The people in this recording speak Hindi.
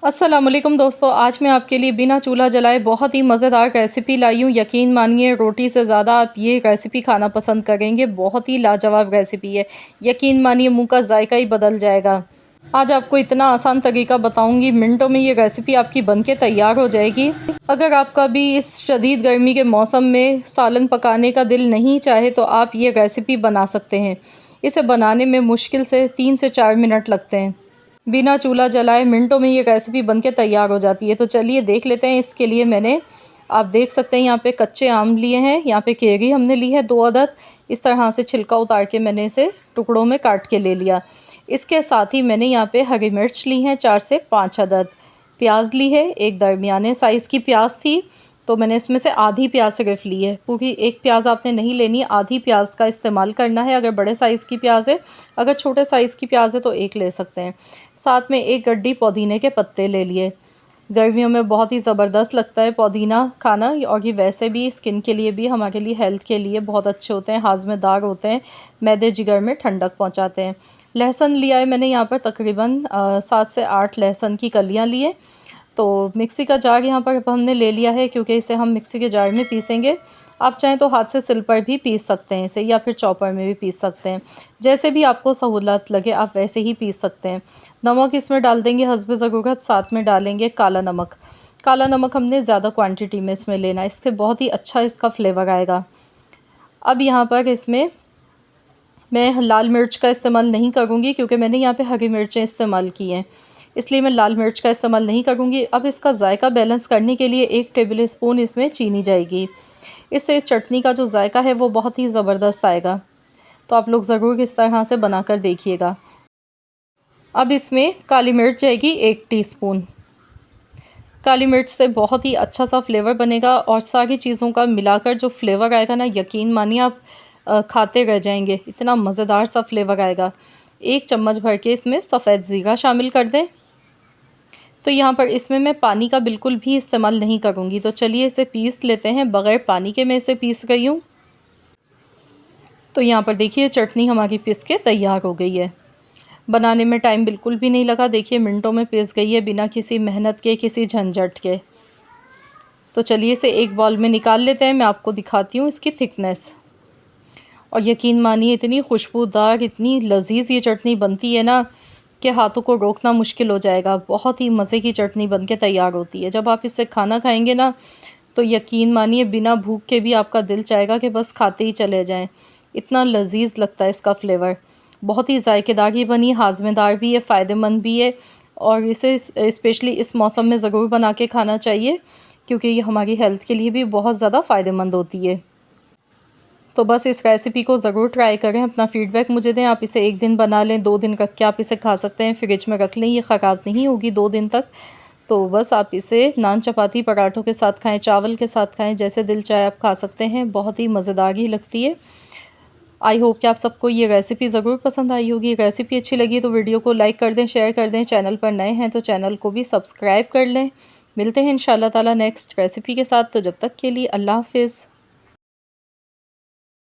अस्सलामुअलैकुम दोस्तों, आज मैं आपके लिए बिना चूल्हा जलाए बहुत ही मज़ेदार रेसिपी लाई हूँ। यकीन मानिए रोटी से ज़्यादा आप ये रेसिपी खाना पसंद करेंगे। बहुत ही लाजवाब रेसिपी है। यकीन मानिए मुंह का जायका ही बदल जाएगा। आज आपको इतना आसान तरीका बताऊंगी, मिनटों में ये रेसिपी आपकी बनके तैयार हो जाएगी। अगर आपका भी इस शदीद गर्मी के मौसम में सालन पकाने का दिल नहीं चाहे तो आप ये रेसिपी बना सकते हैं। इसे बनाने में मुश्किल से 3 से 4 मिनट लगते हैं। बिना चूल्हा जलाए मिनटों में ये रेसिपी बनके तैयार हो जाती है। तो चलिए देख लेते हैं। इसके लिए मैंने, आप देख सकते हैं, यहाँ पे कच्चे आम लिए हैं, यहाँ पे केरी हमने ली है 2 अदद। इस तरह से छिलका उतार के मैंने इसे टुकड़ों में काट के ले लिया। इसके साथ ही मैंने यहाँ पे हरी मिर्च ली हैं 4 से 5 अदद। प्याज ली है, एक दरमियाने साइज़ की प्याज थी, तो मैंने इसमें से आधी प्याज सिर्फ ली है। पूरी एक प्याज आपने नहीं लेनी, आधी प्याज का इस्तेमाल करना है अगर बड़े साइज़ की प्याज है। अगर छोटे साइज़ की प्याज है तो एक ले सकते हैं। साथ में एक गड्डी पुदीने के पत्ते ले लिए। गर्मियों में बहुत ही ज़बरदस्त लगता है पुदीना खाना, और ये वैसे भी स्किन के लिए भी, हमारे लिए, हेल्थ के लिए बहुत अच्छे होते हैं, हाज़मेदार होते हैं, मैदे जिगर में ठंडक पहुंचाते हैं। लहसुन लिया है मैंने यहाँ पर तकरीबन 7 से 8 लहसुन की कलियाँ लिए। तो मिक्सी का जार यहाँ पर हमने ले लिया है, क्योंकि इसे हम मिक्सी के जार में पीसेंगे। आप चाहें तो हाथ से सिल पर भी पीस सकते हैं इसे, या फिर चॉपर में भी पीस सकते हैं। जैसे भी आपको सहूलत लगे आप वैसे ही पीस सकते हैं। नमक इसमें डाल देंगे हस्ब ज़रूरत, साथ में डालेंगे काला नमक। काला नमक हमने ज़्यादा क्वांटिटी में इसमें लेना है, इससे बहुत ही अच्छा इसका फ्लेवर आएगा। अब यहाँ पर इसमें मैं लाल मिर्च का इस्तेमाल नहीं करूँगी, क्योंकि मैंने यहाँ पे हरी मिर्चें इस्तेमाल की हैं, इसलिए मैं लाल मिर्च का इस्तेमाल नहीं करूँगी। अब इसका जायका बैलेंस करने के लिए 1 टेबल स्पून इसमें चीनी जाएगी। इससे इस चटनी का जो जायका है वो बहुत ही ज़बरदस्त आएगा। तो आप लोग ज़रूर इस तरह से बनाकर देखिएगा। अब इसमें काली मिर्च जाएगी 1 टीस्पून। काली मिर्च से बहुत ही अच्छा सा फ्लेवर बनेगा, और सारी चीज़ों का मिलाकर जो फ्लेवर आएगा ना, यकीन मानिए आप खाते रह जाएंगे, इतना मज़ेदार सा फ्लेवर आएगा। 1 चम्मच भर के इसमें सफ़ेद ज़ीरा शामिल कर दें। तो यहाँ पर इसमें मैं पानी का बिल्कुल भी इस्तेमाल नहीं करूँगी। तो चलिए इसे पीस लेते हैं, बग़ैर पानी के मैं इसे पीस गई हूँ। तो यहाँ पर देखिए चटनी हमारी पीस के तैयार हो गई है। बनाने में टाइम बिल्कुल भी नहीं लगा, देखिए मिनटों में पिस गई है, बिना किसी मेहनत के, किसी झंझट के। तो चलिए इसे एक बाउल में निकाल लेते हैं। मैं आपको दिखाती हूँ इसकी थिकनेस, और यकीन मानिए इतनी खुशबूदार, इतनी लजीज ये चटनी बनती है ना कि हाथों को रोकना मुश्किल हो जाएगा। बहुत ही मज़े की चटनी बन के तैयार होती है। जब आप इससे खाना खाएंगे ना, तो यकीन मानिए बिना भूख के भी आपका दिल चाहेगा कि बस खाते ही चले जाएं। इतना लजीज लगता है इसका फ्लेवर। बहुत ही जायकेदार ही बनी, हाज़मेदार भी है, फ़ायदेमंद भी है, और इसे स्पेशली इस मौसम में ज़रूर बना के खाना चाहिए, क्योंकि ये हमारी हेल्थ के लिए भी बहुत ज़्यादा फ़ायदेमंद होती है। तो बस इस रेसिपी को ज़रूर ट्राई करें, अपना फ़ीडबैक मुझे दें। आप इसे 1 दिन बना लें, 2 दिन रख के आप इसे खा सकते हैं, फ्रिज में रख लें, ये ख़राब नहीं होगी 2 दिन तक। तो बस आप इसे नान, चपाती, पराठों के साथ खाएं, चावल के साथ खाएं, जैसे दिल चाहे आप खा सकते हैं। बहुत ही मज़ेदार ही लगती है। आई होप कि आप सबको ये रेसिपी ज़रूर पसंद आई होगी। रेसिपी अच्छी लगी तो वीडियो को लाइक कर दें, शेयर कर दें। चैनल पर नए हैं तो चैनल को भी सब्सक्राइब कर लें। मिलते हैं इंशाल्लाह ताला नेक्स्ट रेसिपी के साथ। तो जब तक के लिए अल्लाह हाफ़िज़।